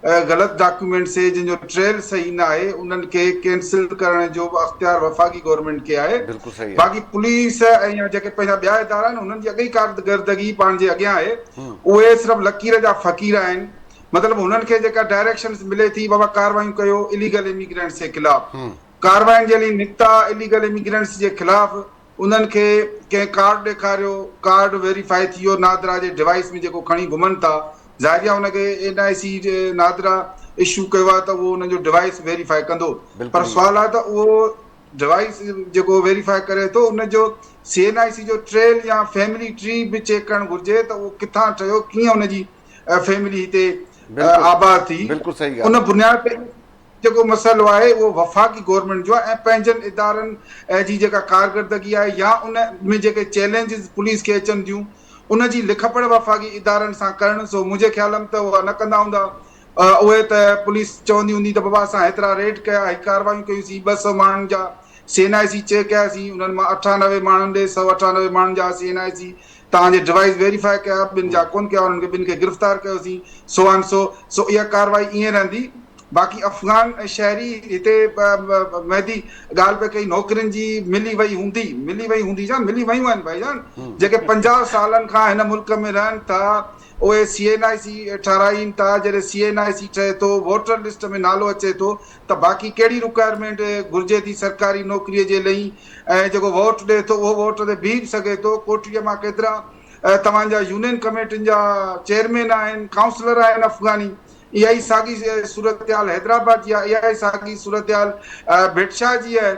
ग़लति डॉक्यूमेंट्स जंहिंजो ट्रेल सही न आहे उन्हनि खे कैंसिल करण जो बि अख़्तियार वफ़ाक़ी गवर्नमेंट खे आहे। बाक़ी पुलिस ऐं जेके पंहिंजा ॿिया इदारा आहिनि उन्हनि जी अॻई कारकर्दगी पाण जे अॻियां आहे, उहे सिर्फ़ु लकीर जा फ़क़ीर आहिनि। मतिलबु हुननि खे जेका डायरेक्शन्स मिले थी, बाबा कार्रवाई कयो इलीगल इमिग्रेंट्स जे ख़िलाफ़, कार्रवाई जे लाइ निकिता इलीगल इमिग्रेंट्स जे ख़िलाफ़, उन्हनि खे कंहिं कार्ड ॾेखारियो, कार्ड वेरीफाई थी वियो नादरा जे डिवाइस में जेको खणी घुमनि था, ज़ाहिर आहे हुनखे NIC जे नादरा इशू कयो आहे त उहो हुननि जो डिवाइस वेरीफाई कंदो, पर सुवाल आहे त उहो डिवाइस जेको वेरीफाई करे थो उनजो CNIC जो ट्रेल या फैमिली ट्री बि चेक करणु घुरिजे त उहो किथां ठहियो, कीअं हुनजी फैमिली हिते आबाद थी। उन बुनियाद ते जेको मसइलो आहे उहो वफ़ाक़ी गवर्नमेंट जो आहे ऐं पंहिंजनि इदारनि जी जेका कारकर्दगी आहे या उन में जेके चैलेंजिस पुलिस खे अचनि थियूं उनजी लिखपढ़ वफ़ाक़ी इदारनि सां करणु। सो मुंहिंजे ख़्याल में त उहा न कंदा हूंदा, उहे त पुलिस चवंदी हूंदी त बाबा असां हेतिरा रेड कया, ही कार्रवायूं कयूंसीं, 200 माण्हुनि जा CNIC चेक कयासीं, उन्हनि मां 98 माण्हुनि ॾे 198 माण्हुनि जा CNIC तव्हांजे डिवाइस वेरीफाई कया, ॿिनि जा कोन कया, उन्हनि खे ॿिनि खे गिरफ़्तार कयोसीं, सो एंड सो इहा कार्रवाई ईअं रहंदी। बाक़ी अफ़गान शहरी हिते महदी ॻाल्हि पे कई नौकरियुनि जी मिली वई हूंदी जान, मिली वयूं आहिनि भाईजान, जेके 50 सालनि खां हिन मुल्क में रहनि था उहे CNIC ठाराइनि था। जॾहिं CNIC ठहे थो, वोटर लिस्ट में नालो अचे थो, त बाक़ी कहिड़ी रिक्वायरमेंट घुरिजे थी सरकारी नौकरीअ जे लाइ, ऐं जेको वोट ॾिए थो उहो वोट ते बीह बि सघे थो। कोठीअ मां केतिरा तव्हांजा यूनियन कमेटियुनि जा चेयरमैन आहिनि, काउंसलर आहिनि अफ़गानी। इहा ई साॻी सूरत हाल हैदराबाद जी आहे, इहा ई साॻी सूरत हाल भिटशा जी आहे,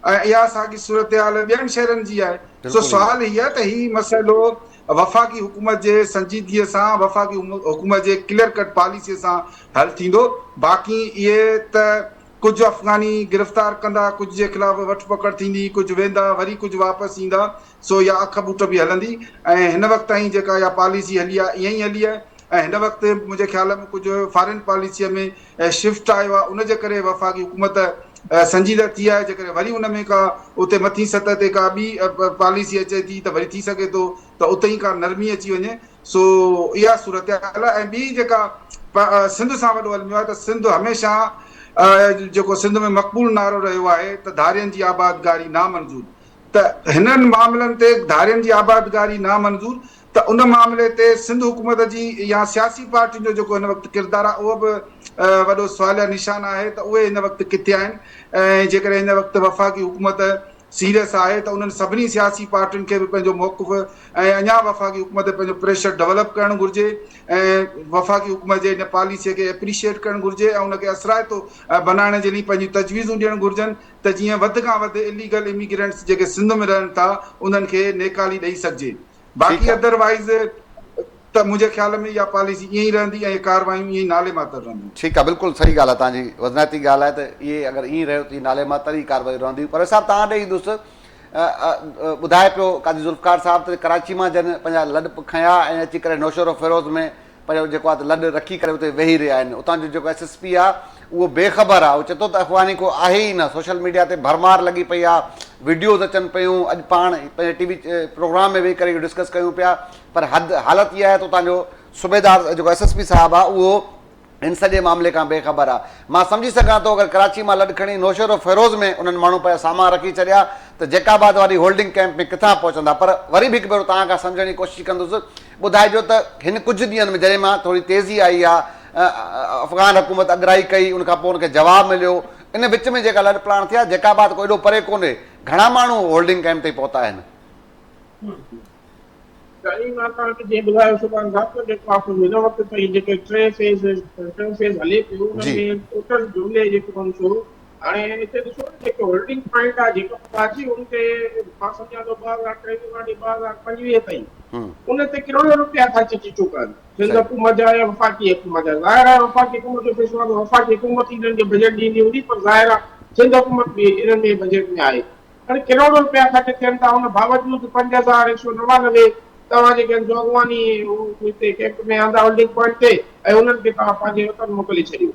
ऐं इहा साॻी सूरत हाल ॿियनि शहरनि जी आहे। सो सुवाल हीअ आहे त हीउ मसइलो वफ़ाक़ी हुकूमत जे संजीदगीअ सां, वफ़ाक़ी हुकूमत जे क्लियर कट पॉलिसीअ सां हल थींदो। बाक़ी इहे त कुझु अफ़गानी गिरफ़्तार कंदा, कुझु जे ख़िलाफ़ वठ पकड़ थींदी, कुझु वेंदा वरी कुझु वापसि ईंदा, सो इहा अख ॿूट बि हलंदी। ऐं हिन वक़्त ताईं जेका इहा पॉलिसी हली आहे ईअं ई हली आहे, ऐं हिन वक़्तु मुंहिंजे ख़्याल में कुझु फॉरेन पॉलिसीअ में शिफ्ट आयो आहे, उनजे करे वफ़ाक़ी हुकूमत संजीदा थी आहे। जेकॾहिं वरी उन में का उते मथी सतह ते का ॿी पॉलिसी अचे थी त वरी थी सघे थो त उते ई का नरमी अची वञे। सो इहा सूरत हाल आहे। ऐं ॿी जेका सिंध सां वॾो हलंदो आहे त सिंध हमेशह जेको सिंध में मक़बूल नारो रहियो आहे त धारियनि जी आबादगारी नामंज़ूर, त हिननि मामलनि ते धारियनि जी आबादगारी नामंज़ूर, त उन मामले ते सिंध हुकूमत जी या सियासी पार्टियुनि जो जेको हिन वक़्तु किरदारु आहे उहो बि वॾो सवालिया निशान आहे त उहे हिन वक़्तु किथे आहिनि। ऐं जेकॾहिं हिन वक़्तु वफ़ाक़ी हुकूमत सीरियस आहे त उन्हनि सभिनी सियासी पार्टियुनि खे बि पंहिंजो मौक़िफ़ ऐं अञा वफ़ाक़ी हुकूमत ते पंहिंजो प्रेशर डेवलप करणु घुरिजे, ऐं वफ़ाक़ी हुकूमत जे हिन पॉलिसीअ खे एप्रिशिएट करणु घुरिजे, ऐं उनखे असराइतो बनाइण जे लाइ पंहिंजी तजवीज़ूं ॾियणु घुरिजनि त जीअं वधि खां वधि इलीगल इमिग्रेंट्स जेके सिंध में रहनि था उन्हनि खे नेकाली ॾेई सघिजे। बाक़ी अदरवाइज़ त मुंहिंजे ख़्याल में इहा पॉलिसी ईअं ई रहंदी ऐं कार्रवायूं ईअं ई नाले मातर रहंदियूं।
ठीकु आहे, बिल्कुलु सही ॻाल्हि आहे तव्हांजी, वज़नाती ॻाल्हि आहे त इहे अगरि ईअं रहियो त नाले मातर ई कार्रवाई रहंदियूं। पर साहिबु तव्हां ॾे ईंदुसि, ॿुधाए पियो काज़ी ज़ुल्फ़कार साहिब त कराची मां जन पंहिंजा लॾ खयां ऐं अची करे नौशरो फ़िरोज़ में पंहिंजो जेको आहे त लॾ रखी करे उते वेही रहिया आहिनि। उतां जो जेको SSP आहे उहो बेख़बर आहे, उहो चए थो त अफ़गानी को आहे ई न, सोशल मीडिया ते भरमार लॻी पई आहे, वीडियोज़ अचनि पियूं, अॼु पाण पंहिंजे टीवी प्रोग्राम में वेही करे डिस्कस कयूं पिया, पर हालत इहा आहे त तव्हांजो सूबेदार जेको SSP साहिबु आहे उहो इन सॼे मामले खां बेख़बर आहे। मां सम्झी सघां थो अगरि कराची मां लॾ खणी नौशहरो फ़िरोज़ में उन्हनि माण्हू पिया सामान रखी छॾिया त जैकाबाद वारी होल्डिंग कैंप में किथां पहुचंदा। पर वरी बि हिकु भेरो तव्हां खां सम्झण जी कोशिशि कंदुसि, ॿुधाइजो त हिन कुझु ॾींहंनि में जॾहिं मां थोरी तेज़ी आई आहे, अफ़गान हुकूमत अॻराई कई, उनखां पोइ उनखे जवाबु मिलियो, इन विच में जेका लॾ प्लाण थिया, जैकाबाद को एॾो परे कोन्हे, घणा माण्हू होल्डिंग कैंप ते पहुता आहिनि?
मां तव्हांखे जीअं ॿुधायो सुभाणे साहिबु, जेको आहे हिन वक़्तु ताईं जेके टे फेज़ हले पियो उनमें टोटल जुमिले जेको हुनजो हाणे हिते ॾिसो जेको होल्डिंग पॉइंट आहे जेको कराची उन ते मां सम्झां थो 2023 खां 2025 ताईं उन ते करोड़ों रुपया ख़र्च थी चुका आहिनि, सिंध हुकूमत जा या वफ़ाक़ी हुकूमत जा। ज़ाहिर आहे वफ़ाक़ी हुकूमत जो फैसलो आहे, वफ़ाक़ी हुकूमत इन्हनि खे बजट ॾींदी हूंदी, पर ज़ाहिर आहे सिंध हुकूमत बि इन्हनि में बजट में आहे। हाणे करोड़ों रुपया ख़र्च थियनि था, उन बावजूदि 5199 तव्हां जेके जोगवानी हिते कैंप में आंदा होल्डिंग पॉइंट ते ऐं उन्हनि खे तव्हां पंहिंजे वतन मोकिले छॾियो।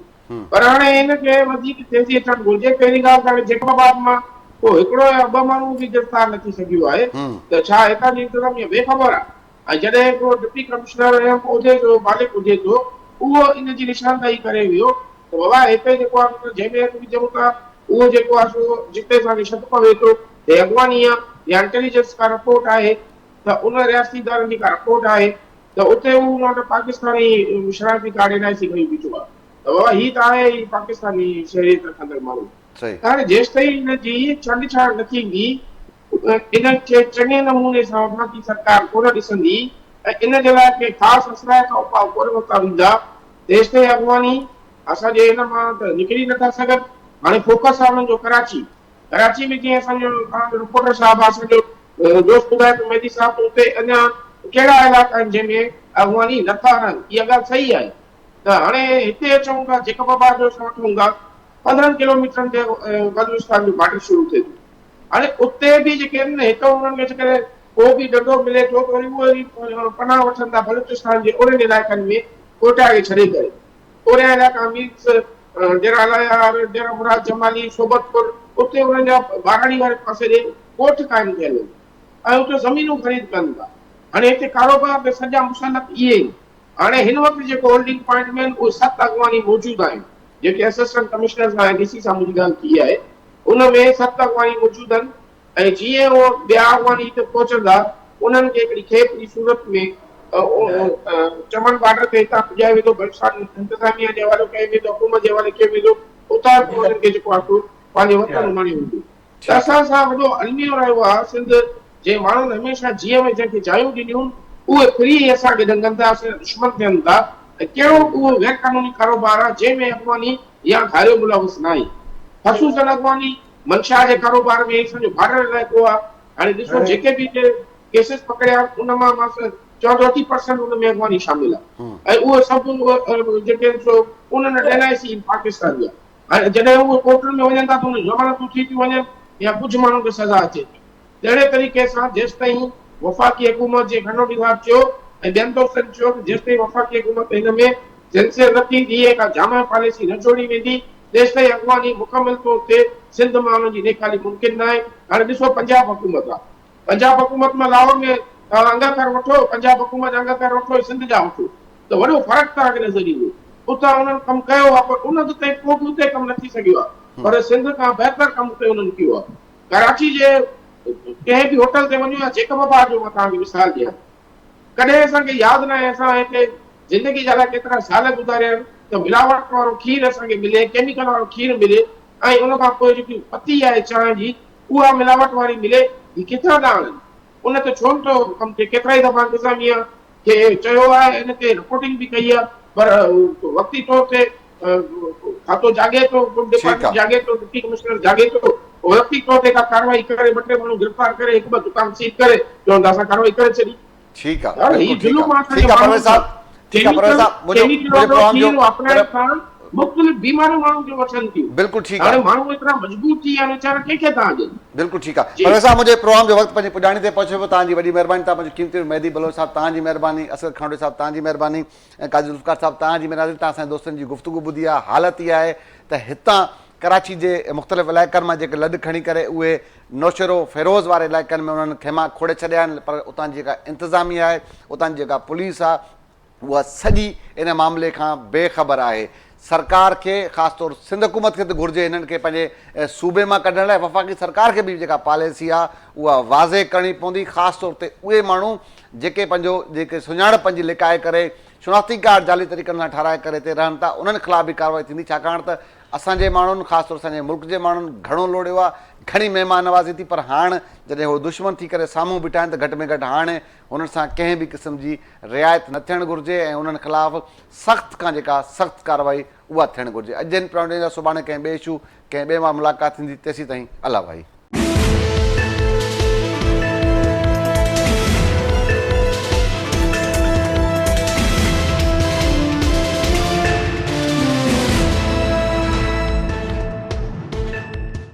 पर हाणे हिनखे वधीक तेज़ी अचणु घुरिजे। पहिरीं ॻाल्हि त जैकाबाद मां को हिकिड़ो या ॿ माण्हू बि गिरफ़्तार न थी सघियो आहे, त छा हितां जी इंतज़ामिया बेख़बर आहे? ऐं जॾहिं को डिप्टी कमिश्नर या उहिदे जो मालिक हुजे थो उहो इन जी निशानदाही करे वियो त बाबा हिते जेको आहे जंहिंमें विझूं था उहो जेको आहे सो जिते असांखे शक पवे थो हे अॻवानी आहे या इंटेलिजेंस का रिपोर्ट आहे त उन रियासती इदारनि जी का रिपोर्ट आहे त उते उन्होंने पाकिस्तानी शरारती कार्ड NIC खणी बीठो आहे त बाबा हीअ त आहे ही पाकिस्तानी शहरियत रखंदड़ माण्हू। हाणे जेसि ताईं हिन जी छंडछाड़ न थींदी, इनखे चङे नमूने सां वफ़ाक़ी सरकार कोन ॾिसंदी ऐं इन जे लाइ के ख़ासि असराइता उपाउ कोन वरिता वेंदा, तेसि ताईं अॻवानी असांजे हिन मां त निकिरी नथा सघनि। हाणे फोकस आहे हुननि जो कराची में जीअं असांजो रिपोर्टर साहिबु आहे, असांजो दोस्त ॿुधाए थो मेहदी साहिबु, उते अञा कहिड़ा इलाइक़ा आहिनि जंहिंमें अॻवानी नथा रहनि, इहा ॻाल्हि सही आहे। त हाणे हिते अचूं था जैकाबाद जो असां वठूं था 15 किलोमीटरनि ते बलूचिस्तान जो बॉर्डर शुरू थिए थो। हाणे उते बि जेके आहिनि न हिते उन्हनि खे जेकॾहिं को बि डंडो मिले थो त वरी उहे पनाह वठनि था बलूचिस्तान जे ओड़े इलाइक़नि में कोटा खे छॾे करे। ओड़े इलाइक़ा मीन्स डेरा मुराद जमाली सोबतपुर, उते उन्हनि जा बाराड़ी वारे पासे ॾे ॻोठ क़ाइमु थियल आहिनि ऐं उते ज़मीनूं ख़रीद कनि था। हाणे हिते कारोबार ते सॼा मुसलत इहे आहिनि। हाणे हिन वक़्तु जेको होल्डिंग पॉइंट में उहे 7 अॻवानी मौजूदु आहिनि, जेके असिस्टेंट कमिश्नर सां DC सां मुंहिंजी ॻाल्हि थी आहे, उनमें 7 अॻवानी मौजूदु आहिनि ऐं जीअं उहो ॿिया अॻवानी हिते पहुचंदा उन्हनि खे हिकिड़ी खेप जी सूरत में चमन बॉर्डर ते हितां पुॼाए वेंदो, बलूचिस्तान इंतज़ामिया जे हवाले कयो वेंदो, हुकूमत जे हवाले कयो वेंदो, उतां उन्हनि खे जेको आहे पंहिंजे वतन माणे वेंदो। त असां सां वॾो अलमियो रहियो आहे सिंध जे माण्हुनि हमेशह जीअं में जंहिंखे जायूं ॾिनियूं उहे फ्री असांखे ढंगनि था, असांजा दुश्मन थियनि था। ऐं कहिड़ो उहो गैर कानूनी कारोबार आहे जंहिंमें अॻवानी या घारियो मुलविस न आहे। ख़ुसूसन अॻवानी मंशा जे कारोबार में असांजो बॉर्डर इलाइक़ो आहे। हाणे ॾिसो जेके बि केसिस पकड़िया उन मां मां चवां थो 80% उन में अॻवानी शामिल आहे ऐं उहे सभु जेके उन्हनि NIC पाकिस्तान जा। हाणे जॾहिं उहे कोर्टनि में वञनि था त उन ज़मानतूं थी थियूं वञनि या कुझु माण्हुनि खे सज़ा अचे थी। अहिड़े तरीक़े सां जेसि ताईं वफ़ाक़ी हुकूमत जे घनौड़ी साहिबु चयो ऐं ॿियनि दोस्तनि चयो त जेसि ताईं वफ़ाक़ी हुकूमत हिन में सेंसर न थींदी का जामा पॉलिसी न जोड़ी वेंदी तेसि ताईं अॻवानी मुकमिल तौर ते सिंध मां हुननि जी नेकाली मुमकिन न आहे। हाणे ॾिसो पंजाब हुकूमत आहे, पंजाब हुकूमत में लाहौर में अंगीकार वठो, पंजाब हुकूमत अंगीकार वठो, सिंध जा वठो, त वॾो फ़र्क़ु तव्हांखे नज़र ईंदो। उतां उन्हनि कमु कयो आहे पर उन ते को बि उते कमु न थी सघियो आहे, पर सिंध खां बहितर कमु उते उन्हनि कयो आहे। कराची जे कंहिं बि होटल ते वञो या जैकाबाद जो मां तव्हांखे मिसाल ॾियां, कॾहिं असांखे यादि न आहे असां हिते ज़िंदगी जा लाइ केतिरा साल गुज़ारिया आहिनि त मिलावट वारो खीरु असांखे मिले, केमिकल वारो खीरु मिले ऐं उन खां पोइ जेकी पती आहे चांहि जी उहा मिलावट वारी मिले, ही किथां था आणनि? उन ते छो नथो कमु थिए? केतिरा ई दफ़ा इंतज़ामिया खे चयो आहे, हिन ते रिपोर्टिंग बि कई आहे, पर वक़्ती तौर ते खातो जाॻे थो, डिपार्टमेंट जाॻे थो, डिप्टी कमिश्नर जाॻे थो, वक़्ती तौर ते का कार्रवाई करे 2-3 माण्हू गिरफ़्तार करे 1-2 दुकान सील करे चवंदा असां कार्रवाई करे छॾी।
ठीकु आहे, ठीकु आहे परवेज़ साहब, ठीकु आहे परवेज़ साहब, मुंहिंजो प्रोग्राम जो
मुख़्तलिफ़ बीमारियूं माण्हुनि खे वठनि थियूं।
बिल्कुलु ठीकु
हाणे
आहे,
माण्हू एतिरा मजबूर थी विया आहिनि वीचारा, कंहिंखे तव्हां ॾियनि।
बिल्कुलु ठीकु आहे।
जी।
पर असां मुंहिंजे प्रोग्राम जो वक़्तु पंहिंजी पुॼाणी ते पहुचे पियो। तव्हांजी वॾी महिरबानी, तव्हां मुंहिंजी क़ीमती मेहदी बलोच साहिबु तव्हांजी महिरबानी, असद खांडे साहिबु तव्हांजी महिरबानी, ऐं काज़ी ज़ुल्फ़िकार साहिबु तव्हांजी महिरबानी। तव्हां असांजे दोस्तनि जी गुफ़्तगू ॿुधी आहे। हालत इहा आहे त हितां कराची जे मुख़्तलिफ़ इलाइक़नि मां जेके लॾ खणी करे उहे नौशेरो फिरोज़ वारे इलाइक़नि में उन्हनि खेमा खोड़े छॾिया आहिनि, पर उतां जी जेका इंतिज़ामिया आहे, उतां जी जेका पुलिस आहे, उहा सॼी इन मामले खां बेख़बर आहे। सरकार खे ख़ासि तौरु सिंध हुकूमत खे त घुरिजे हिननि खे पंहिंजे सूबे मां कढण लाइ। वफ़ाक़ी सरकार खे बि जेका पॉलिसी आहे उहा वाज़े करणी पवंदी, ख़ासि तौर ते उहे माण्हू जेके पंहिंजो जेके सुञाणप पंहिंजी लिकाए करे शनाख़्ती कार्ड जाली तरीक़नि सां ठाराए करे हिते रहनि था, उन्हनि ख़िलाफ़ बि कार्रवाई थींदी। छाकाणि त असांजे माण्हुनि, ख़ासि तौरु असांजे मुल्क जे माण्हुनि घणो लोड़ियो आहे, घणी महिमान नवाज़ी थी, पर हाणे जॾहिं उहे दुश्मन थी करे साम्हूं बीठा आहिनि त घटि में घटि हाणे हुननि सां कंहिं बि क़िस्म जी रिआयत न थियणु घुरिजे ऐं उन्हनि ख़िलाफ़ु सख़्तु खां जेका सख़्तु कार्रवाई उहा थियणु घुरिजे। अॼु जनि प्रोग्राम जा सुभाणे कंहिं ॿिए इशू कंहिं ॿिए मां मुलाक़ात थींदी। तेसीं ताईं अला भाई।